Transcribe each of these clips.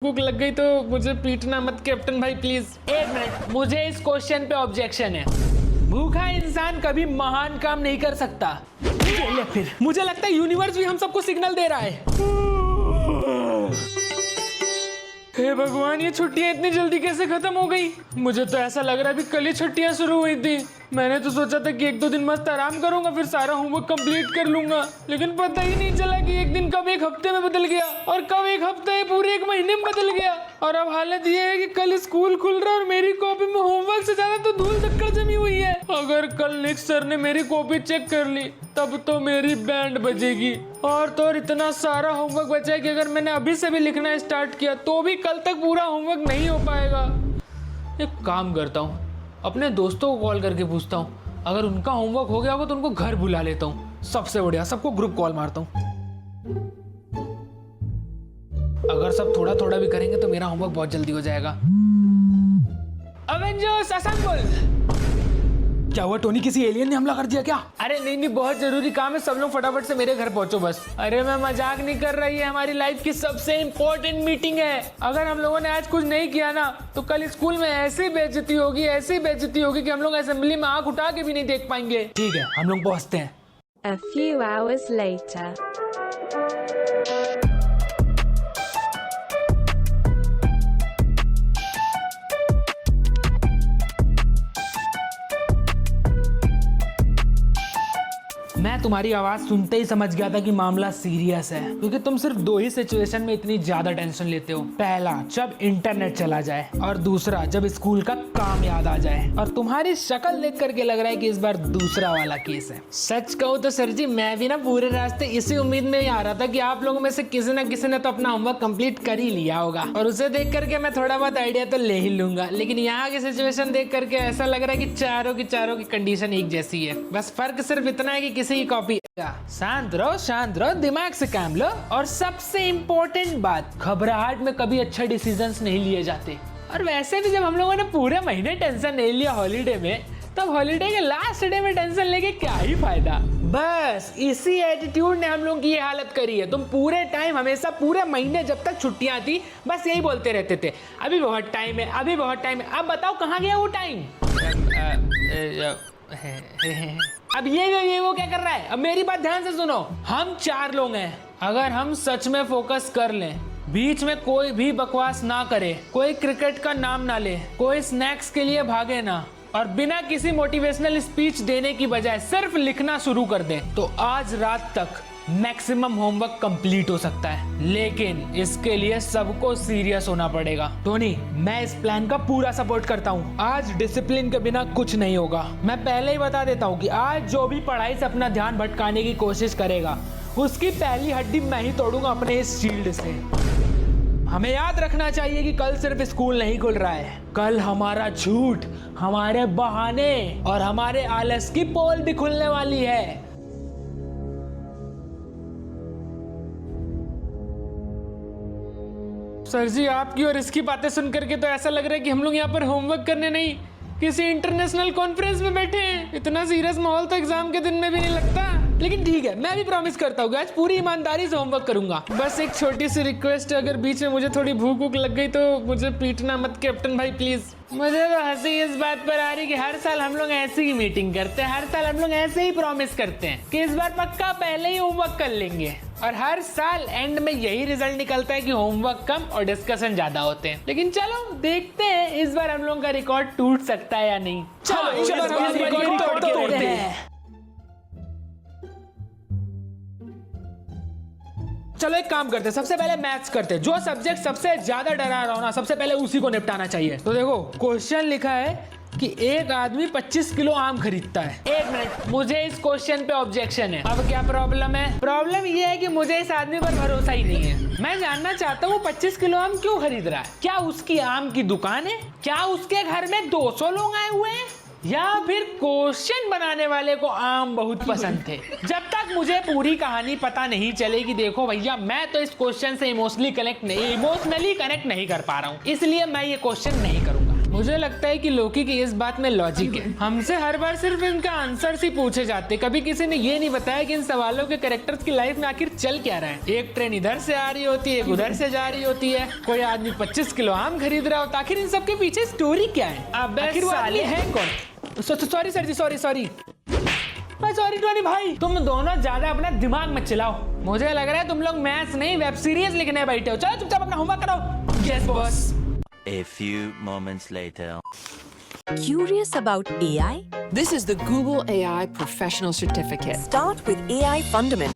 भूख लग गई तो मुझे पीटना मत कैप्टन भाई प्लीज। एक मिनट, मुझे इस क्वेश्चन पे ऑब्जेक्शन है। भूखा इंसान कभी महान काम नहीं कर सकता। फिर मुझे लगता है यूनिवर्स भी हम सबको सिग्नल दे रहा है। हे भगवान, ये छुट्टियां इतनी जल्दी कैसे खत्म हो गई? मुझे तो ऐसा लग रहा है अभी कल ही छुट्टियां शुरू हुई थी। मैंने तो सोचा था कि 1-2 दिन मस्त आराम करूंगा, फिर सारा होमवर्क कंप्लीट कर लूंगा, लेकिन पता ही नहीं चला कि एक दिन कब एक हफ्ते में बदल गया और कब एक हफ्ते पूरे एक महीने में बदल गया। और अब हालत ये है कि कल स्कूल खुल रहा है और मेरी कॉपी में होमवर्क से ज्यादा तो धूल धक्कड़ जमी हुई है। अगर कल नेक्स्ट सर ने मेरी कॉपी चेक कर ली तब तो मेरी बैंड बजेगी। और तो और इतना सारा होमवर्क बचा है कि अगर मैंने अभी से भी लिखना स्टार्ट किया तो भी कल तक पूरा होमवर्क नहीं हो पाएगा। एक काम करता हूँ, अपने दोस्तों को कॉल करके पूछता हूँ, अगर उनका होमवर्क हो गया होगा तो उनको घर बुला लेता हूँ। सबसे बढ़िया, सबको ग्रुप कॉल मारता हूँ। अगर सब थोड़ा थोड़ा भी करेंगे तो मेरा होमवर्क बहुत जल्दी हो जाएगा। Avengers assemble. क्या हुआ टोनी, किसी एलियन ने हमला कर दिया क्या? अरे नहीं नहीं, बहुत जरूरी काम है, सब लोग फटाफट से मेरे घर पहुंचो बस। अरे मैं मजाक नहीं कर रही है, हमारी लाइफ की सबसे इम्पोर्टेंट मीटिंग है। अगर हम लोगों ने आज कुछ नहीं किया ना तो कल स्कूल में ऐसी बेइज्जती होगी, ऐसी बेइज्जती होगी कि हम लोग असेंबली में आंख उठा के भी नहीं देख पाएंगे। ठीक है, हम लोग पहुंचते हैं। A few hours later. मैं तुम्हारी आवाज सुनते ही समझ गया था कि मामला सीरियस है, क्योंकि तुम सिर्फ 2 ही सिचुएशन में इतनी ज्यादा टेंशन लेते हो। पहला, जब इंटरनेट चला जाए, और दूसरा, जब स्कूल का काम याद आ जाए। और तुम्हारी शक्ल देख करके लग रहा है कि इस बार दूसरा वाला केस है। सच कहूँ तो सर जी, मैं भी ना पूरे रास्ते इसी उम्मीद में ही आ रहा था कि आप लोगों में से किसी न किसी ने तो अपना होमवर्क कंप्लीट कर ही लिया होगा, और उसे देख करके मैं थोड़ा बहुत आइडिया तो ले ही लूंगा। लेकिन यहाँ की सिचुएशन देख करके ऐसा लग रहा है कि चारों की कंडीशन एक जैसी है। बस फर्क सिर्फ इतना है कि किसी की कॉपी। शांत रहो, दिमाग से काम लो। और सबसे इम्पोर्टेंट बात, घबराहट में कभी अच्छे डिसीजंस नहीं लिए जाते। और वैसे भी जब हम लोगों ने पूरे महीने टेंशन नहीं लिया हॉलीडे में, तब हॉलीडे के लास्ट डे में टेंशन लेके क्या ही फायदा। बस इसी एटीट्यूड ने हम लोगों की ये हालत करी है। तुम पूरे टाइम, हमेशा पूरे महीने जब तक छुट्टियां थी, बस यही बोलते रहते थे, अभी बहुत टाइम है, अभी बहुत टाइम है। अब बताओ कहाँ गया वो टाइम? अब ये वो क्या कर रहा है? अब मेरी बात ध्यान से सुनो। हम 4 लोग हैं, अगर हम सच में फोकस कर लें, बीच में कोई भी बकवास ना करे, कोई क्रिकेट का नाम ना ले, कोई स्नैक्स के लिए भागे ना, और बिना किसी मोटिवेशनल स्पीच देने की बजाय सिर्फ लिखना शुरू कर दें, तो आज रात तक मैक्सिमम होमवर्क कंप्लीट हो सकता है। लेकिन इसके लिए सबको सीरियस होना पड़ेगा। टोनी, मैं इस प्लान का पूरा सपोर्ट करता हूँ। आज डिसिप्लिन के बिना कुछ नहीं होगा। मैं पहले ही बता देता हूँ कि आज जो भी पढ़ाई से अपना ध्यान भटकाने की कोशिश करेगा, उसकी पहली हड्डी मैं ही तोड़ूंगा अपने इस शील्ड से। हमें याद रखना चाहिए कि कल सिर्फ स्कूल नहीं खुल रहा है, कल हमारा झूठ, हमारे बहाने और हमारे आलस की पोल भी खुलने वाली है। सर जी, आपकी और इसकी बातें सुन करके तो ऐसा लग रहा है कि हम लोग यहाँ पर होमवर्क करने नहीं, किसी इंटरनेशनल कॉन्फ्रेंस में बैठे हैं। इतना सीरियस माहौल तो एग्जाम के दिन में भी नहीं लगता। लेकिन ठीक है, मैं भी प्रॉमिस करता हूँ आज पूरी ईमानदारी से होमवर्क करूंगा। बस एक छोटी सी रिक्वेस्ट है, अगर बीच में मुझे थोड़ी भूख लग गई तो मुझे पीटना मत कैप्टन भाई प्लीज। मुझे तो हंसी इस बात पर आ रही कि हर साल हम लोग ऐसे ही मीटिंग करते हैं, हर साल हम लोग ऐसे ही प्रॉमिस करते हैं कि इस बार पक्का पहले ही होमवर्क कर लेंगे, और हर साल एंड में यही रिजल्ट निकलता है कि होमवर्क कम और डिस्कशन ज्यादा होते हैं। लेकिन चलो देखते हैं इस बार हम लोगों का रिकॉर्ड टूट सकता है या नहीं। चलो तोड़ते हैं। चलो एक काम करते हैं, सबसे पहले मैथ्स करते हैं। जो सब्जेक्ट सबसे ज्यादा डरा रहा हो ना, सबसे पहले उसी को निपटाना चाहिए। तो देखो क्वेश्चन लिखा है कि एक आदमी 25 किलो आम खरीदता है। एक मिनट, मुझे इस क्वेश्चन पे ऑब्जेक्शन है। अब क्या प्रॉब्लम है? प्रॉब्लम ये है कि मुझे इस आदमी पर भरोसा ही नहीं है। मैं जानना चाहता हूँ वो 25 किलो आम क्यों खरीद रहा है। क्या उसकी आम की दुकान है? क्या उसके घर में 200 लोग आए हुए हैं? या फिर क्वेश्चन बनाने वाले को आम बहुत पसंद थे? जब तक मुझे पूरी कहानी पता नहीं चलेगी, देखो भैया, मैं तो इस क्वेश्चन से इमोशनली कनेक्ट नहीं कर पा रहा हूँ, इसलिए मैं ये क्वेश्चन नहीं करूंगा। मुझे लगता है कि लोकी की इस बात में लॉजिक है। हमसे हर बार सिर्फ इनका आंसर्स ही पूछे जाते, कभी किसी ने ये नहीं बताया कि इन सवालों के कैरेक्टर्स की लाइफ में आखिर चल क्या रहा है। एक ट्रेन इधर से आ रही होती है, एक उधर से जा रही होती है, कोई आदमी 25 किलो आम खरीद रहा होता, आखिर इन सबके पीछे स्टोरी क्या है? आखिर वो साले हैं कौन? सॉरी सर जी, सॉरी टोनी भाई, तुम दोनों ज्यादा अपना दिमाग मत चलाओ। मुझे लग रहा है तुम लोग मैथ्स नहीं वेब सीरीज लिखने बैठे हो। चलो चुपचाप अपना होमवर्क करो। Yes boss. A few moments later. Curious about AI? This is the Google AI Professional Certificate. Start with AI Fundament.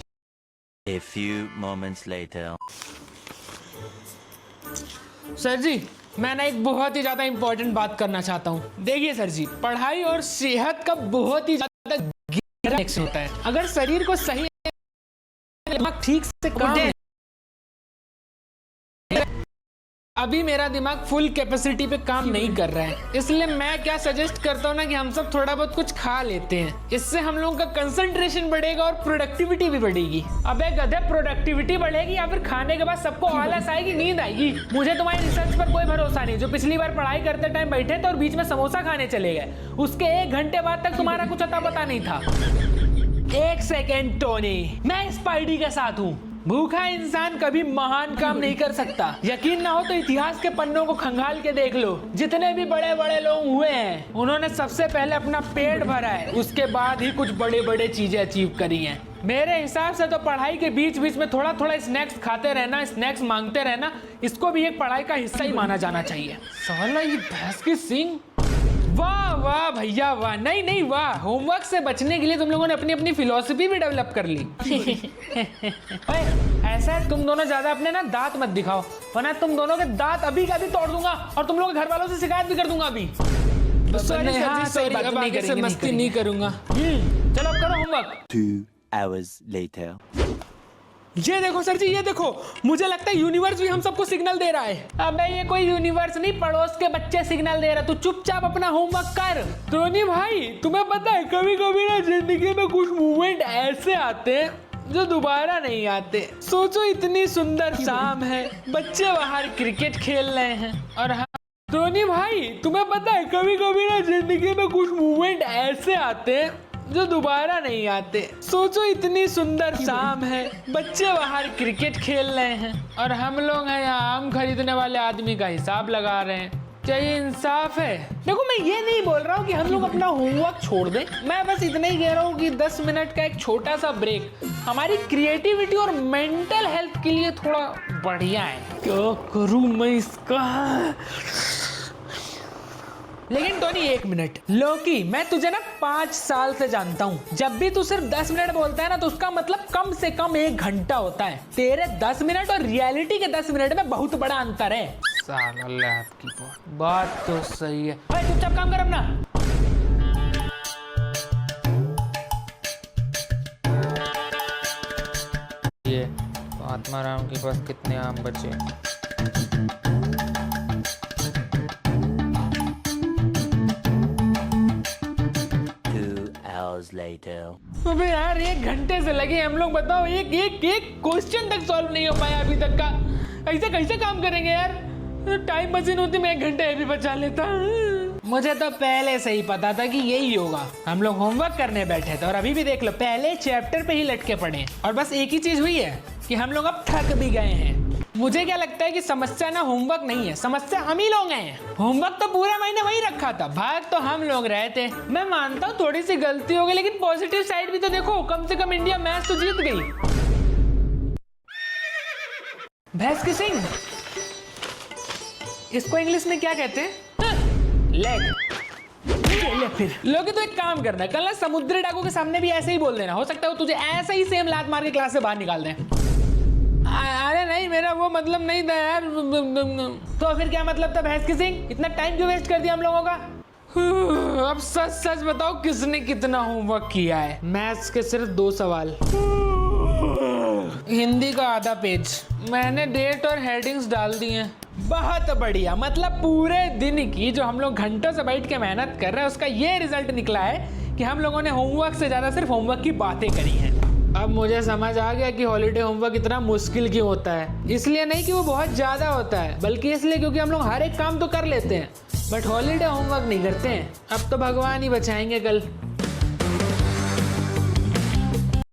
A few moments later. Sir ji, मैं ना एक बहुत ही ज्यादा इंपॉर्टेंट बात करना चाहता हूँ। देखिए सर जी, पढ़ाई और सेहत का बहुत ही ज्यादा कनेक्शन होता है। अगर शरीर को सही दिमाग ठीक से काम, अभी मेरा दिमाग फुल कैपेसिटी पे काम नहीं कर रहा है, इसलिए मैं क्या सजेस्ट करता हूँ ना कि हम सब थोड़ा बहुत कुछ खा लेते हैं। इससे हम लोगों का कंसंट्रेशन बढ़ेगा और प्रोडक्टिविटी भी बढ़ेगी। अबे गधे, प्रोडक्टिविटी बढ़ेगी या फिर खाने के बाद सबको आलस आएगी, नींद आएगी? मुझे तुम्हारी रिसर्च पर कोई भरोसा नहीं। जो पिछली बार पढ़ाई करते टाइम बैठे थे और बीच में समोसा खाने चले गए, उसके 1 घंटे बाद तक तुम्हारा कुछ अता पता नहीं था। 1 सेकेंड टोनी, मैं स्पाइडी के साथ हूँ। भूखा इंसान कभी महान काम नहीं कर सकता। यकीन ना हो तो इतिहास के पन्नों को खंगाल के देख लो। जितने भी बड़े बड़े लोग हुए हैं, उन्होंने सबसे पहले अपना पेट भरा है, उसके बाद ही कुछ बड़े बड़े चीजें अचीव करी हैं। मेरे हिसाब से तो पढ़ाई के बीच बीच में थोड़ा थोड़ा स्नैक्स खाते रहना, स्नैक्स मांगते रहना, इसको भी एक पढ़ाई का हिस्सा ही माना जाना चाहिए। साला ये भैंस की सींग, वाह वाह भैया वाह, नहीं वाह। होमवर्क से बचने के लिए तुम लोगों ने अपनी अपनी फिलॉसफी भी डेवलप कर ली। ओए, ऐसा है, तुम दोनों ज्यादा अपने ना दांत मत दिखाओ, वरना तुम दोनों के दांत अभी का भी तोड़ दूंगा और तुम लोगों के घर वालों से शिकायत भी कर दूंगा अभी। सॉरी, अब आगे से मस्ती नहीं करूंगा। चलो अब करो होमवर्क। 2 hours later. ये देखो सर जी, ये देखो, मुझे लगता है यूनिवर्स भी हम सबको सिग्नल दे रहा है। अबे ये कोई यूनिवर्स नहीं, पड़ोस के बच्चे सिग्नल दे रहा। तू चुपचाप अपना होमवर्क कर। टोनी भाई, तुम्हें पता है कभी कभी ना जिंदगी में कुछ मोमेंट ऐसे आते हैं जो दोबारा नहीं आते। सोचो, इतनी सुंदर शाम है, बच्चे बाहर क्रिकेट खेल रहे हैं और हम। टोनी भाई, तुम्हें पता है कभी कभी ना जिंदगी में कुछ मोमेंट ऐसे आते हैं जो दोबारा नहीं आते। सोचो, इतनी सुंदर शाम है, बच्चे बाहर क्रिकेट खेल रहे हैं और हम लोग हैं यहाँ आम खरीदने वाले आदमी का हिसाब लगा रहे हैं। क्या ये इंसाफ है? देखो, मैं ये नहीं बोल रहा हूँ कि हम लोग अपना होमवर्क छोड़ दें, मैं बस इतना ही कह रहा हूँ कि 10 मिनट का एक छोटा सा ब्रेक हमारी क्रिएटिविटी और मेंटल हेल्थ के लिए थोड़ा बढ़िया है। क्या करूँ मैं इसका? लेकिन टोनी, 1 मिनट। लोकी, मैं तुझे ना 5 साल से जानता हूँ। जब भी तू सिर्फ 10 मिनट बोलता है ना, तो उसका मतलब कम से कम 1 घंटा होता है। तेरे 10 मिनट और रियलिटी के 10 मिनट में बहुत बड़ा अंतर है। साला लैब की बात तो सही है। भाई चुपचाप काम कर अपना। ये आत्माराम के पास कितने आम बचे? Later. अबे यार, 1 घंटे से लगे हम लोग, बताओ एक क्वेश्चन तक सॉल्व नहीं हो पाया अभी तक का। ऐसे कैसे काम करेंगे यार? टाइम मशीन होती, मैं 1 घंटे भी बचा लेता। मुझे तो पहले से ही पता था कि यही होगा। हम लोग होमवर्क करने बैठे थे और अभी भी देख लो, पहले चैप्टर पे ही लटके पड़े और बस एक ही चीज हुई है कि हम लोग अब थक भी गए हैं। मुझे क्या लगता है कि समस्या ना होमवर्क नहीं है, समस्या हम ही लोग हैं। होमवर्क तो पूरे महीने वही रखा था, भाग तो हम लोग रहे थे। मैं मानता हूँ थोड़ी सी गलती हो गई, लेकिन पॉजिटिव साइड भी तो देखो, कम से कम इंडिया मैच तो जीत गई। भैंस की सिंग, इसको इंग्लिश में क्या कहते हैं? लेग। फिर लोग तो एक काम करना, कल ना समुद्री डाकू के सामने भी ऐसे ही बोल देना, हो सकता है वो तुझे ऐसे ही सेम लात मार के क्लास से बाहर निकाल दें। अरे नहीं, मेरा वो मतलब नहीं था यार। तो फिर क्या मतलब था भैंस की सिंग? इतना टाइम क्यों वेस्ट कर दिया हम लोगों का? अब सच सच बताओ, किसने कितना होमवर्क किया है? मैथ्स के सिर्फ 2 सवाल, हिंदी का आधा पेज, मैंने डेट और हेडिंग्स डाल दी हैं। बहुत बढ़िया, मतलब पूरे दिन की जो हम लोग घंटों से बैठ के मेहनत कर रहे हैं, उसका ये रिजल्ट निकला है कि हम लोगों ने होमवर्क से ज्यादा सिर्फ होमवर्क की बातें करी हैं। अब मुझे समझ आ गया कि हॉलीडे होमवर्क इतना मुश्किल क्यों होता है। इसलिए नहीं कि वो बहुत ज़्यादा होता है, बल्कि इसलिए क्योंकि हम लोग हर एक काम तो कर लेते हैं, बट हॉलीडे होमवर्क नहीं करते हैं। अब तो भगवान ही बचाएंगे कल।